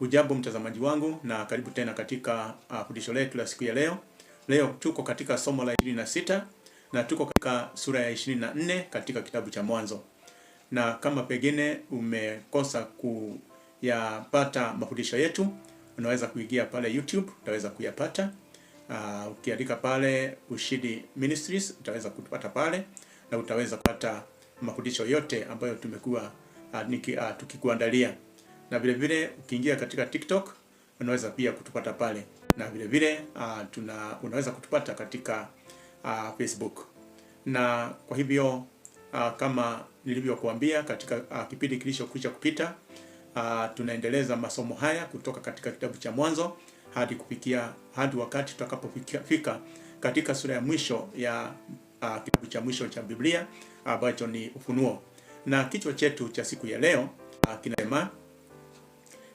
Hujambo mtazamaji wangu na karibu tena katika fundisho letu la siku ya leo. Leo tuko katika somo la 26 na tuko katika sura ya 24 katika kitabu cha Mwanzo. Na kama pengine umekosa kuyapata mafundisho yetu, unaweza kuingia pale YouTube, utaweza kuyapata. Ukiandika pale Ushindi Ministries, utaweza kupata pale na utaweza kupata mafundisho yote ambayo tumekuwa tukikuandalia. Na vile vile ukiingia katika TikTok unaweza pia kutupata pale, na vile vile unaweza kutupata katika Facebook. Na kwa hivyo kama nilivyokuambia katika kipindi kilichokwisha kupita, tunaendeleza masomo haya kutoka katika kitabu cha Mwanzo hadi wakati tutakapofika katika sura ya mwisho ya kitabu cha mwisho cha Biblia ambacho ni Ufunuo. Na kichwa chetu cha siku ya leo kinasema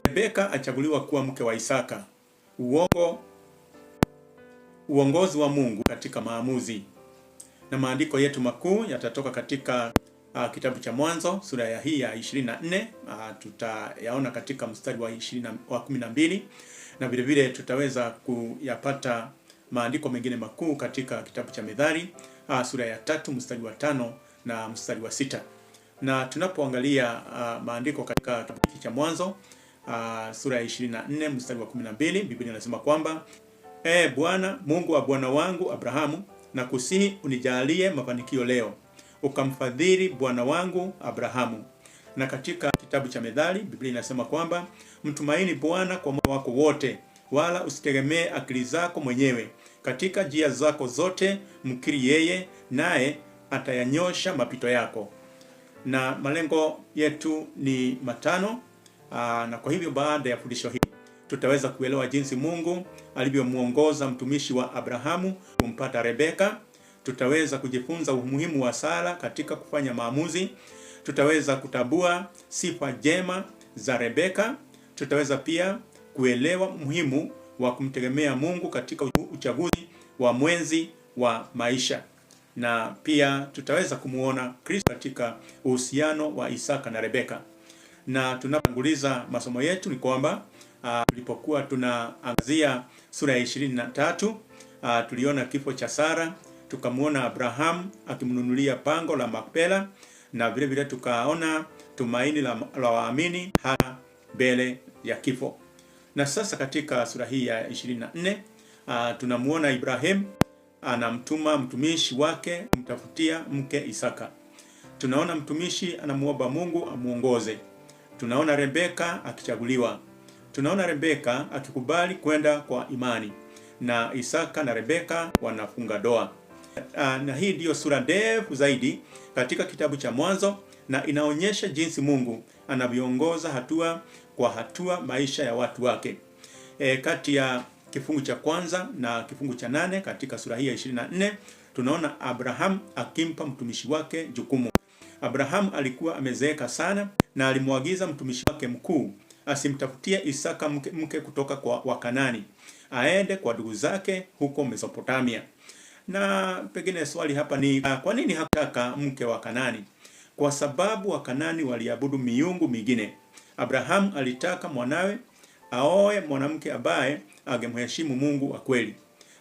Rebeka achaguliwa kuwa mke wa Isaka. Uongozi wa Mungu katika maamuzi. Na maandiko yetu makuu yatatoka katika kitabu cha Mwanzo sura ya 24. Tutayaona katika mstari wa 12, na vile vile tutaweza kuyapata maandiko mengine makuu katika kitabu cha Methali sura ya 3 mstari wa 5 na mstari wa 6. Na tunapoangalia maandiko katika kitabu cha Mwanzo sura ya 24 mstari wa 12, Biblia inasema kwamba Bwana Mungu wa bwana wangu Abrahamu, na kusihi unijalie mafanikio leo, ukamfadhili bwana wangu Abrahamu. Na katika kitabu cha Methali Biblia inasema kwamba mtumaini Bwana kwa moyo wako wote, wala usitegemee akili zako mwenyewe. Katika njia zako zote mkiri yeye, naye atayanyosha mapito yako. Na malengo yetu ni matano. Na kwa hivyo baada ya fundisho hili tutaweza kuelewa jinsi Mungu alivyomuongoza mtumishi wa Abrahamu kumpata Rebeka. Tutaweza kujifunza umuhimu wa sala katika kufanya maamuzi. Tutaweza kutambua sifa njema za Rebeka. Tutaweza pia kuelewa umuhimu wa kumtegemea Mungu katika uchaguzi wa mwenzi wa maisha. Na pia tutaweza kumuona Kristo katika uhusiano wa Isaka na Rebeka. Na tunapoanguliza masomo yetu ni kwamba tulipokuwa tunaangazia sura ya 23, tuliona kifo cha Sara, tukamuona Abraham akimnunulia pango la Makpela, na vile vile tukaona tumaini la waamini hata mbele ya kifo. Na sasa katika sura hii ya 24 tunamuona Ibrahim anamtuma mtumishi wake kumtafutia mke Isaka. Tunaona mtumishi anamuomba Mungu amuongoze. Tunaona Rebeka akichaguliwa. Tunaona Rebeka akikubali kwenda kwa imani, na Isaka na Rebeka wanafunga ndoa. Na hii ndiyo sura ndefu zaidi katika kitabu cha Mwanzo, na inaonyesha jinsi Mungu anavyoongoza hatua kwa hatua maisha ya watu wake. Kati ya kifungu cha kwanza na kifungu cha 8 katika sura hii ya 24 tunaona Abraham akimpa mtumishi wake jukumu. Abraham alikuwa amezeeka sana, na alimwagiza mtumishi wake mkuu asimtafutie Isaka mke kutoka kwa Wakanani, aende kwa ndugu zake huko Mesopotamia. Na pengine swali hapa ni kwa nini hakutaka mke wa Kanani? Kwa sababu Wakanani waliabudu miungu mingine. Abraham alitaka mwanawe aoe mwanamke ambaye angemheshimu Mungu wa kweli.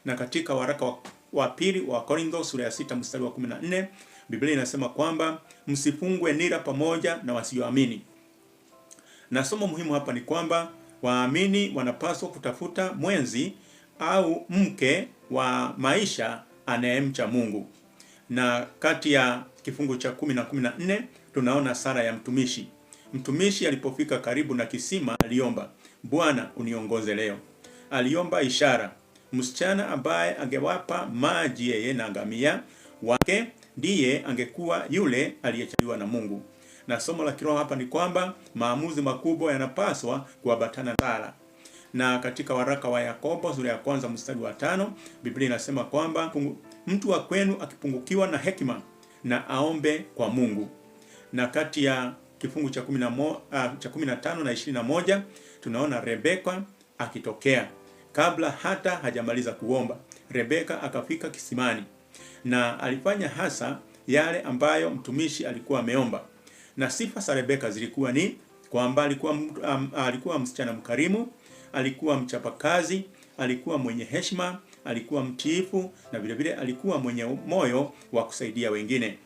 Na katika waraka wa pili wa Korintho sura ya 6 mstari wa 14, Biblia inasema kwamba msifungwe nira pamoja na wasioamini. Na somo muhimu hapa ni kwamba waamini wanapaswa kutafuta mwenzi au mke wa maisha anayemcha Mungu. Na kati ya kifungu cha 10 na 14 tunaona sara ya mtumishi. Mtumishi alipofika karibu na kisima aliomba, Bwana uniongoze leo. Aliomba ishara. Msichana ambaye angewapa maji yeye na ngamia wake ndiye angekuwa yule aliyechaguliwa na Mungu. Na somo la kiroho hapa ni kwamba maamuzi makubwa yanapaswa kuambatana na sala. Na katika waraka wa Yakobo sura ya 1 mstari wa 5, Biblia inasema kwamba mtu wa kwenu akipungukiwa na hekima na aombe kwa Mungu. Na kati ya kifungu cha 15 na 21 tunaona Rebeka akitokea. Kabla hata hajamaliza kuomba, Rebeka akafika kisimani, na alifanya hasa yale ambayo mtumishi alikuwa ameomba. Na sifa za Rebeka zilikuwa ni kwamba alikuwa msichana mkarimu, alikuwa mchapakazi, alikuwa mwenye heshima, alikuwa mtiifu na vile vile alikuwa mwenye moyo wa kusaidia wengine.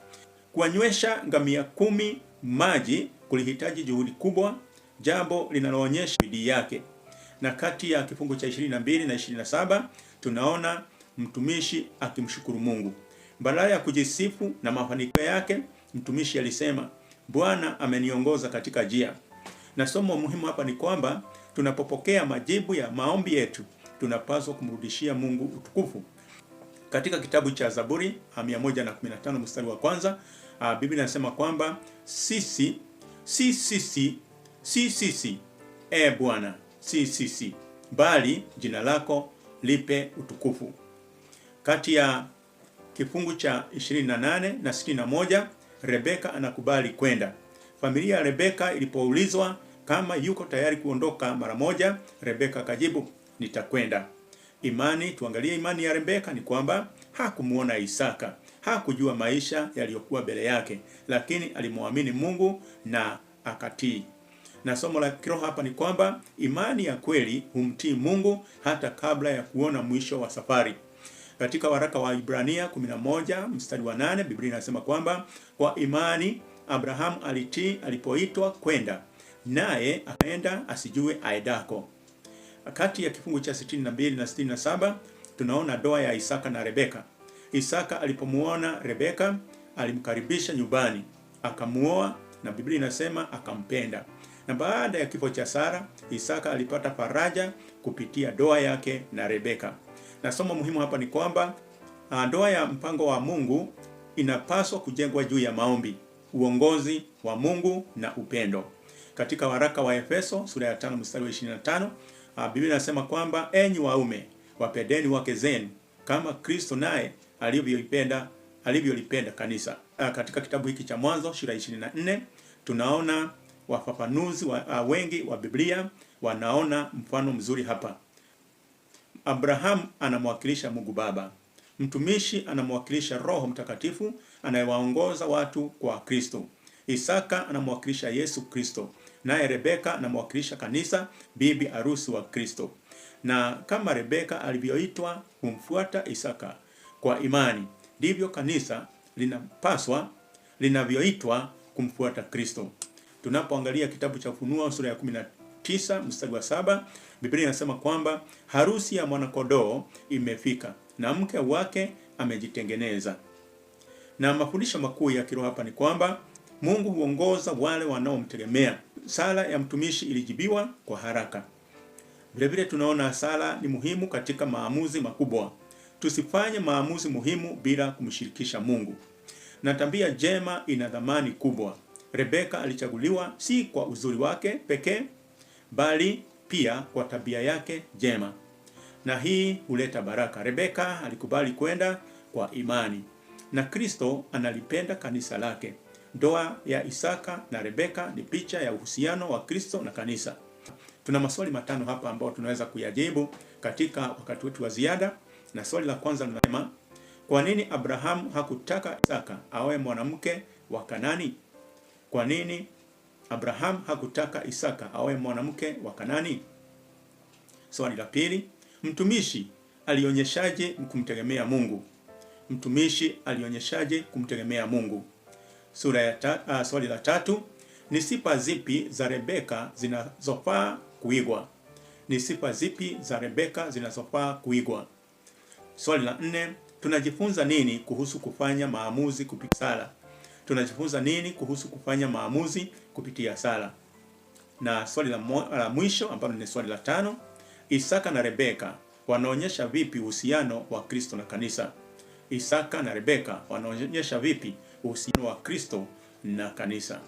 Kuwanywesha ngamia 10 maji kulihitaji juhudi kubwa, jambo linaloonyesha bidii yake. Na kati ya kifungu cha 22 na 27 tunaona mtumishi akimshukuru Mungu. Badala ya kujisifu na mafanikio yake, mtumishi alisema, Bwana ameniongoza katika njia. Na somo muhimu hapa ni kwamba tunapopokea majibu ya maombi yetu, tunapaswa kumrudishia Mungu utukufu. Katika kitabu cha Zaburi 115 mstari wa kwanza, Biblia inasema kwamba sisi Bwana, sisi, bali jina lako lipe utukufu. Kati ya kifungu cha 28 na 61, Rebeka anakubali kwenda. Familia ya Rebeka ilipoulizwa kama yuko tayari kuondoka mara moja, Rebeka akajibu, nitakwenda. Tuangalie imani ya Rebeka ni kwamba hakumuona Isaka, hakujua maisha yaliyokuwa mbele yake, lakini alimwamini Mungu na akatii. Na somo la kiroho hapa ni kwamba imani ya kweli humtii Mungu hata kabla ya kuona mwisho wa safari. Katika waraka wa Ibrania 11 mstari wa 8, Biblia inasema kwamba kwa imani Abrahamu alitii alipoitwa kwenda, naye akaenda asijue aendako. Kati ya kifungu cha 62 na 67 tunaona ndoa ya Isaka na Rebeka. Isaka alipomuona Rebeka alimkaribisha nyumbani, akamuoa na Biblia inasema akampenda. Na baada ya kifo cha Sara, Isaka alipata faraja kupitia ndoa yake na Rebeka. Na somo muhimu hapa ni kwamba ndoa ya mpango wa Mungu inapaswa kujengwa juu ya maombi, uongozi wa Mungu na upendo. Katika waraka wa Efeso sura ya 5 mstari wa 25, Biblia inasema kwamba enyi waume wapendeni wake zenu kama Kristo naye alivyolipenda kanisa. Katika kitabu hiki cha Mwanzo sura ya 24 tunaona wafafanuzi wengi wa Biblia wanaona mfano mzuri hapa. Abraham anamwakilisha Mungu Baba. Mtumishi anamwakilisha Roho Mtakatifu anayewaongoza watu kwa Kristo. Isaka anamwakilisha Yesu Kristo. Naye Rebeka anamwakilisha kanisa, bibi arusi wa Kristo. Na kama Rebeka alivyoitwa kumfuata Isaka kwa imani, ndivyo kanisa linavyoitwa kumfuata Kristo. Tunapoangalia kitabu cha Ufunuo sura ya 19 mstari wa 7, Biblia inasema kwamba harusi ya mwanakondoo imefika na mke wake amejitengeneza. Na mafundisho makuu ya kiroho hapa ni kwamba Mungu huongoza wale wanaomtegemea. Sala ya mtumishi ilijibiwa kwa haraka. Vile vile tunaona sala ni muhimu katika maamuzi makubwa. Tusifanye maamuzi muhimu bila kumshirikisha Mungu. Na tabia njema ina thamani kubwa. Rebeka alichaguliwa si kwa uzuri wake pekee, bali pia kwa tabia yake njema. Na hii huleta baraka. Rebeka alikubali kwenda kwa imani. Na Kristo analipenda kanisa lake. Ndoa ya Isaka na Rebeka ni picha ya uhusiano wa Kristo na kanisa. Tuna maswali 5 hapa ambao tunaweza kuyajibu katika wakati wetu wa ziada. Na swali la kwanza linasema, kwa nini Abraham hakutaka Isaka awe mwanamke wa Kanani? Kwa nini Abraham hakutaka Isaka awe mwanamke wa Kanani? Swali la pili, mtumishi alionyeshaje kumtegemea Mungu? Mtumishi alionyeshaje kumtegemea Mungu? Swali la 3, ni sifa zipi za Rebeka zinazofaa kuigwa? Ni sifa zipi za Rebeka zinazofaa kuigwa? Swali la 4, tunajifunza nini kuhusu kufanya maamuzi kupitia sala? Tunajifunza nini kuhusu kufanya maamuzi kupitia sala? Na swali la mwisho ambalo ni swali la 5, Isaka na Rebeka wanaonyesha vipi uhusiano wa Kristo na kanisa? Isaka na Rebeka wanaonyesha vipi uhusiano wa Kristo na kanisa?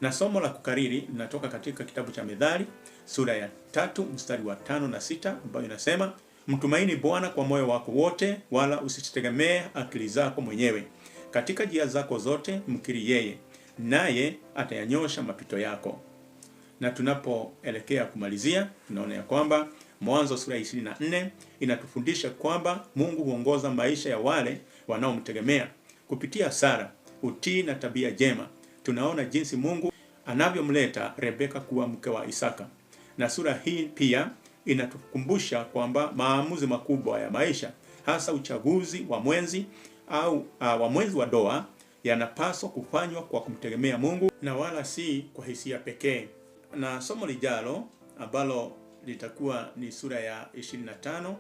Na somo la kukariri linatoka katika kitabu cha Methali sura ya 3 mstari wa 5 na 6 ambayo inasema, mtumaini Bwana kwa moyo wako wote, wala usitegemee akili zako mwenyewe. Katika njia zako zote mkiri yeye, naye atayanyosha mapito yako. Na tunapoelekea kumalizia, tunaona ya kwamba Mwanzo sura ya 24 inatufundisha kwamba Mungu huongoza maisha ya wale wanaomtegemea kupitia sala, utii na tabia njema. Tunaona jinsi Mungu anavyomleta Rebeka kuwa mke wa Isaka. Na sura hii pia inatukumbusha kwamba maamuzi makubwa ya maisha, hasa uchaguzi wa mwenzi au wa mwenzi wa ndoa, yanapaswa kufanywa kwa kumtegemea Mungu na wala si kwa hisia pekee. Na somo lijalo ambalo litakuwa ni sura ya 25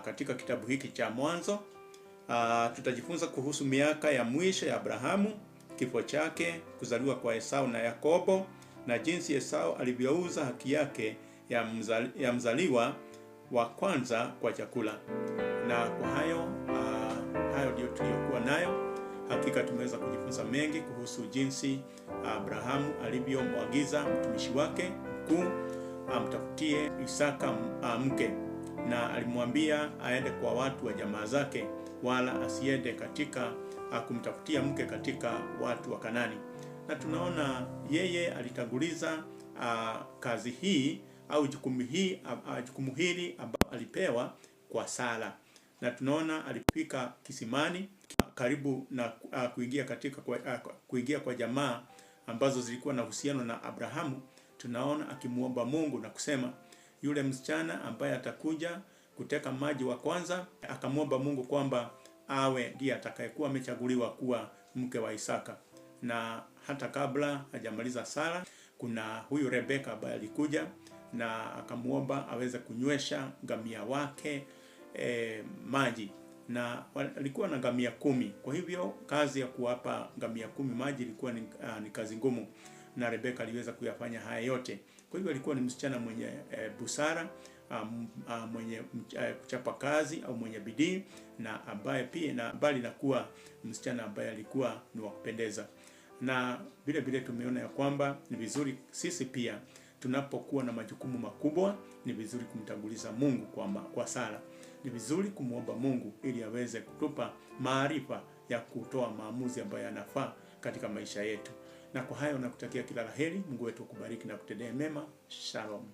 katika kitabu hiki cha Mwanzo, tutajifunza kuhusu miaka ya mwisho ya Abrahamu, kifo chake, kuzaliwa kwa Esau na Yakobo, na jinsi Esau alivyouza haki yake ya mzaliwa wa kwanza kwa chakula. Na kwa hayo ndio tuliyokuwa nayo. Hakika tumeweza kujifunza mengi kuhusu jinsi Abrahamu alivyomwagiza mtumishi wake mkuu amtafutie Isaka mke, na alimwambia aende kwa watu wa jamaa zake, wala asiende katika kumtafutia mke katika watu wa Kanani. Na tunaona yeye alitanguliza kazi hii au jukumu hili ambalo alipewa kwa Sara. Na tunaona alifika kisimani karibu na kuingia kwa jamaa ambazo zilikuwa na uhusiano na Abrahamu. Tunaona akimuomba Mungu na kusema yule msichana ambaye atakuja kuteka maji wa kwanza, akamuomba Mungu kwamba awe ndiye atakayekuwa amechaguliwa kuwa mke wa Isaka. Na hata kabla hajamaliza Sara, kuna huyu Rebeka ambaye alikuja na akamuomba aweze kunywesha ngamia wake maji, na alikuwa na ngamia 10. Kwa hivyo kazi ya kuwapa ngamia 10 maji ilikuwa ni kazi ngumu, na Rebeka aliweza kuyafanya haya yote. Kwa hivyo alikuwa ni msichana mwenye busara, mwenye kuchapa kazi au mwenye bidii, na ambaye pia na bali na kuwa msichana ambaye alikuwa ni wa kupendeza. Na vile vile tumeona ya kwamba ni vizuri sisi pia tunapokuwa na majukumu makubwa, ni vizuri kumtanguliza Mungu kwa sala. Ni vizuri kumuomba Mungu ili aweze kutupa maarifa ya kutoa maamuzi ambayo yanafaa katika maisha yetu. Na kwa hayo nakutakia kila laheri. Mungu wetu akubariki na kutendea mema. Shalom.